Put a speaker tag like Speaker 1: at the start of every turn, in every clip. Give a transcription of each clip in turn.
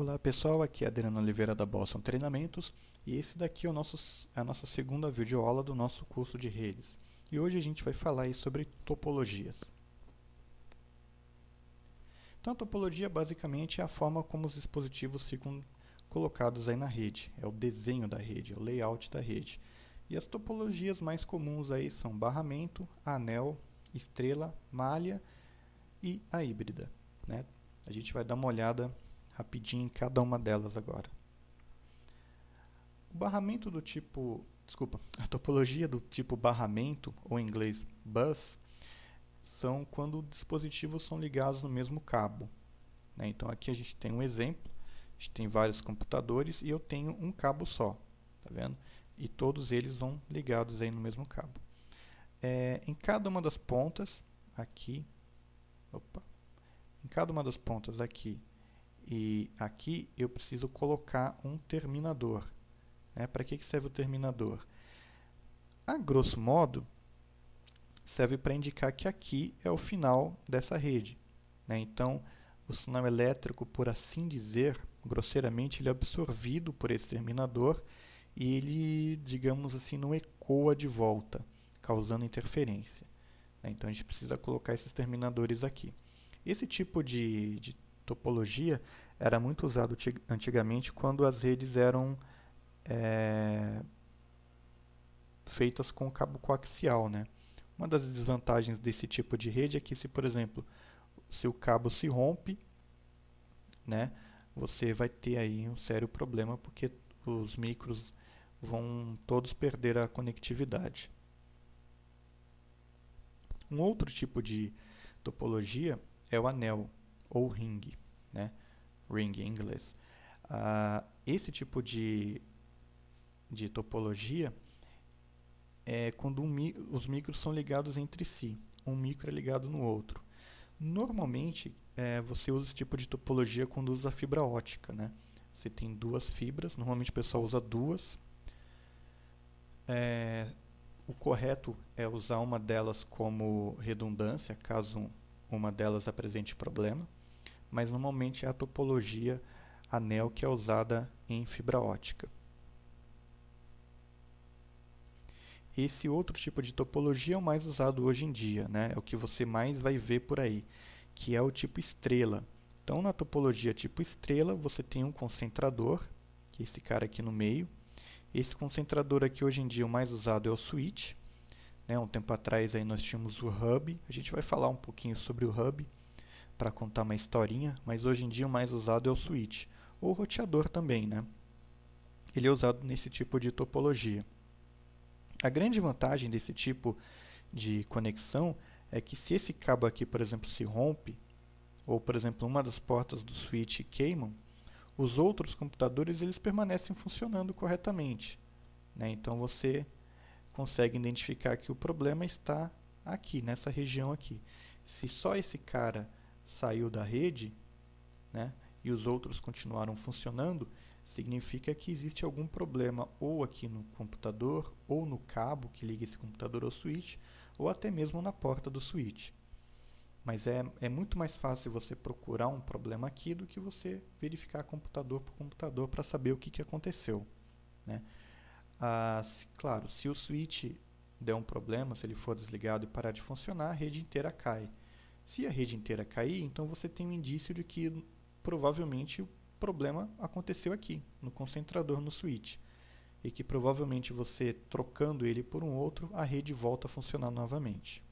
Speaker 1: Olá pessoal, aqui é Adriano Oliveira da Boston Treinamentos e esse daqui é a nossa segunda videoaula do nosso curso de redes. E hoje a gente vai falar aí sobre topologias. Então a topologia basicamente é a forma como os dispositivos ficam colocados aí na rede, é o desenho da rede, é o layout da rede. E as topologias mais comuns aí são barramento, anel, estrela, malha e a híbrida, né? A gente vai dar uma olhada rapidinho em cada uma delas agora. O barramento do tipo, a topologia do tipo barramento, ou em inglês bus, são quando dispositivos são ligados no mesmo cabo, né? Então aqui a gente tem um exemplo, a gente tem vários computadores e eu tenho um cabo só, tá vendo? E todos eles vão ligados aí no mesmo cabo. Em cada uma das pontas aqui, em cada uma das pontas aqui e aqui eu preciso colocar um terminador. Para que serve o terminador? A grosso modo, serve para indicar que aqui é o final dessa rede, né? Então, o sinal elétrico, por assim dizer, grosseiramente, ele é absorvido por esse terminador e ele, digamos assim, não ecoa de volta, causando interferência, né? Então, a gente precisa colocar esses terminadores aqui. Esse tipo de topologia era muito usado antigamente quando as redes eram feitas com cabo coaxial, né? Uma das desvantagens desse tipo de rede é que se, por exemplo, se o cabo se rompe, né, você vai ter aí um sério problema porque os micros vão todos perder a conectividade. Um outro tipo de topologia é o anel ou ring, né? Ring em inglês. Esse tipo de topologia é quando os micros são ligados entre si. Um micro é ligado no outro. Normalmente, você usa esse tipo de topologia quando usa fibra ótica, né? Você tem duas fibras, normalmente o pessoal usa duas. O correto é usar uma delas como redundância, caso uma delas apresente problema, mas normalmente é a topologia anel que é usada em fibra ótica. Esse outro tipo de topologia é o mais usado hoje em dia, né? É o que você mais vai ver por aí, que é o tipo estrela. Então, na topologia tipo estrela, você tem um concentrador, que é esse cara aqui no meio. Esse concentrador aqui, hoje em dia, o mais usado é o switch, né? Um tempo atrás aí nós tínhamos o hub. A gente vai falar um pouquinho sobre o hub para contar uma historinha, mas hoje em dia o mais usado é o switch, ou roteador também, né? Ele é usado nesse tipo de topologia. A grande vantagem desse tipo de conexão é que se esse cabo aqui, por exemplo, se rompe, ou por exemplo uma das portas do switch queimam, os outros computadores eles permanecem funcionando corretamente, né? Então você consegue identificar que o problema está aqui, nessa região aqui. Se só esse cara saiu da rede, né, e os outros continuaram funcionando, significa que existe algum problema ou aqui no computador, ou no cabo que liga esse computador ao switch, ou até mesmo na porta do switch. Mas é muito mais fácil você procurar um problema aqui do que você verificar computador por computador para saber o que aconteceu, né? Claro, se o switch der um problema, se ele for desligado e parar de funcionar, a rede inteira cai. Se a rede inteira cair, então você tem um indício de que provavelmente o problema aconteceu aqui, no concentrador, no switch. E que provavelmente você, trocando ele por um outro, a rede volta a funcionar novamente.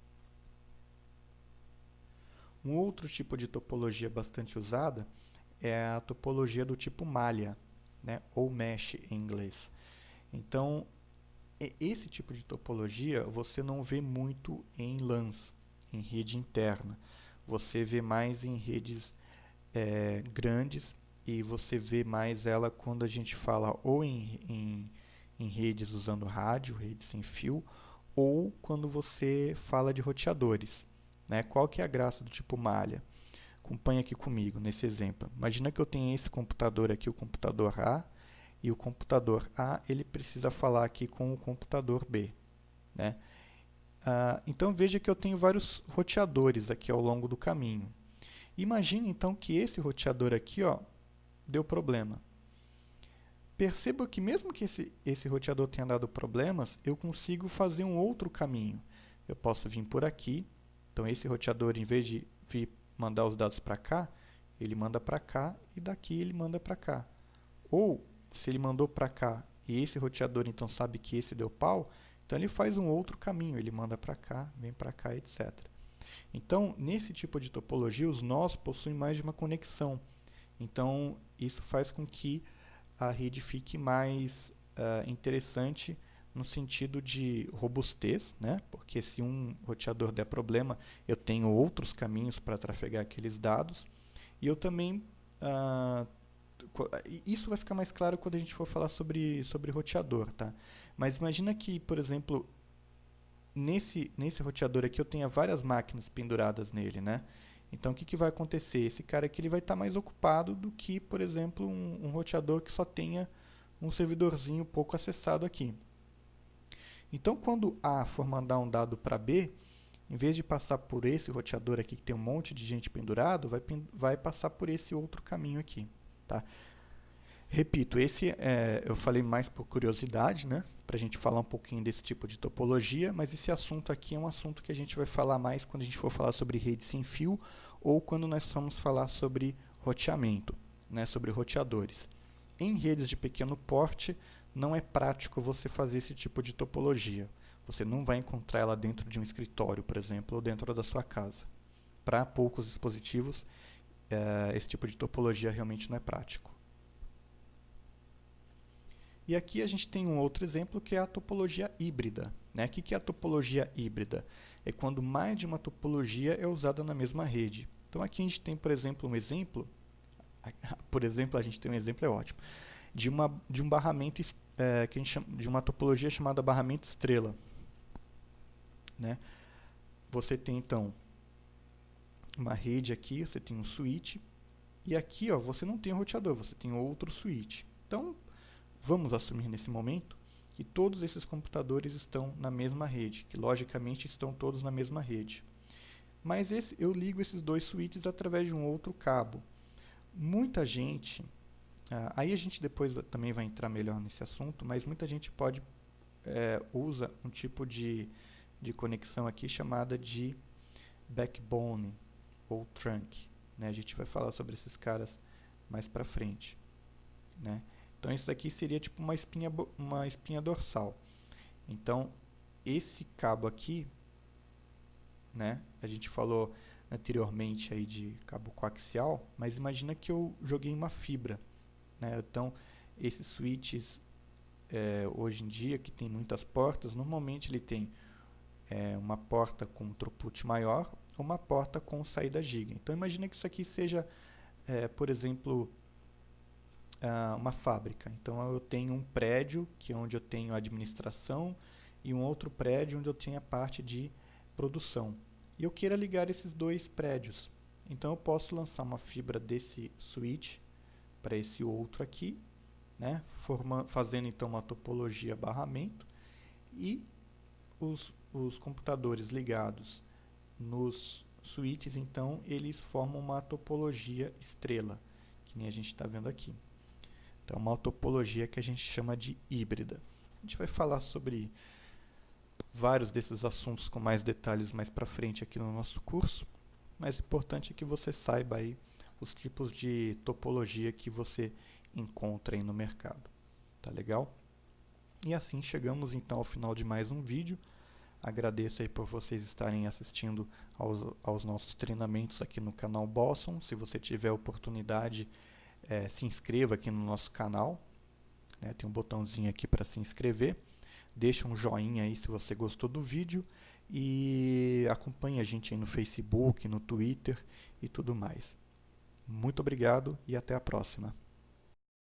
Speaker 1: Um outro tipo de topologia bastante usada é a topologia do tipo malha, né, ou mesh em inglês. Então, esse tipo de topologia você não vê muito em LANs, em rede interna. Você vê mais em redes grandes e você vê mais ela quando a gente fala ou em redes usando rádio, redes sem fio, ou quando você fala de roteadores, né? Qual que é a graça do tipo malha? Acompanhe aqui comigo nesse exemplo. Imagina que eu tenho esse computador aqui, o computador A, e o computador A ele precisa falar aqui com o computador B, né? Então veja que eu tenho vários roteadores aqui ao longo do caminho. Imagine então que esse roteador aqui, ó, deu problema. Perceba que mesmo que esse roteador tenha dado problemas, eu consigo fazer um outro caminho. Eu posso vir por aqui. Então esse roteador, em vez de vir mandar os dados para cá, ele manda para cá e daqui ele manda para cá. Ou, se ele mandou para cá e esse roteador então sabe que esse deu pau, então ele faz um outro caminho, ele manda para cá, vem para cá, etc. Então, nesse tipo de topologia, os nós possuem mais de uma conexão. Então, isso faz com que a rede fique mais interessante no sentido de robustez, né? Porque se um roteador der problema, eu tenho outros caminhos para trafegar aqueles dados. E eu também... isso vai ficar mais claro quando a gente for falar sobre roteador, tá? Mas imagina que, por exemplo, nesse roteador aqui eu tenha várias máquinas penduradas nele, né? Então, o que vai acontecer? Esse cara aqui ele vai estar mais ocupado do que, por exemplo, um roteador que só tenha um servidorzinho pouco acessado aqui. Então, quando A for mandar um dado para B, em vez de passar por esse roteador aqui que tem um monte de gente pendurado, vai passar por esse outro caminho aqui. Tá? Repito, esse eu falei mais por curiosidade, né? Para a gente falar um pouquinho desse tipo de topologia, mas esse assunto aqui é um assunto que a gente vai falar mais quando a gente for falar sobre rede sem fio ou quando nós formos falar sobre roteamento, né? Sobre roteadores. Em redes de pequeno porte, não é prático você fazer esse tipo de topologia. Você não vai encontrar ela dentro de um escritório, por exemplo, ou dentro da sua casa. Para poucos dispositivos, esse tipo de topologia realmente não é prático. E aqui a gente tem um outro exemplo que é a topologia híbrida. Né? O que é a topologia híbrida? É quando mais de uma topologia é usada na mesma rede. Então aqui a gente tem, por exemplo, um exemplo. Por exemplo, a gente tem um exemplo, é ótimo, de um barramento que a gente chama, de uma topologia chamada barramento estrela. Né? Você tem então uma rede aqui, você tem um switch, e aqui você não tem um roteador, você tem outro switch. Então, vamos assumir nesse momento que todos esses computadores estão na mesma rede, que logicamente estão todos na mesma rede. Mas eu ligo esses dois switches através de um outro cabo. Muita gente, aí a gente depois também vai entrar melhor nesse assunto, mas muita gente usa um tipo de conexão aqui chamada de backbone ou trunk. Né? A gente vai falar sobre esses caras mais para frente. Né? Então, isso aqui seria tipo uma espinha dorsal. Então, esse cabo aqui, né, a gente falou anteriormente aí de cabo coaxial, mas imagina que eu joguei uma fibra. Né? Então, esses switches, hoje em dia, que tem muitas portas, normalmente ele tem uma porta com throughput maior ou uma porta com saída giga. Então, imagina que isso aqui seja, por exemplo, uma fábrica. Então eu tenho um prédio que é onde eu tenho a administração e um outro prédio onde eu tenho a parte de produção. E eu queira ligar esses dois prédios. Então eu posso lançar uma fibra desse switch para esse outro aqui, né? Fazendo então uma topologia barramento, e os computadores ligados nos switches, então eles formam uma topologia estrela, que nem a gente está vendo aqui. Então, é uma topologia que a gente chama de híbrida. A gente vai falar sobre vários desses assuntos com mais detalhes mais para frente aqui no nosso curso, mas o importante é que você saiba aí os tipos de topologia que você encontra aí no mercado. Tá legal? E assim chegamos então ao final de mais um vídeo. Agradeço aí por vocês estarem assistindo aos nossos treinamentos aqui no canal Bosson. Se você tiver oportunidade, se inscreva aqui no nosso canal, né? Tem um botãozinho aqui para se inscrever. Deixa um joinha aí se você gostou do vídeo e acompanhe a gente aí no Facebook, no Twitter e tudo mais. Muito obrigado e até a próxima.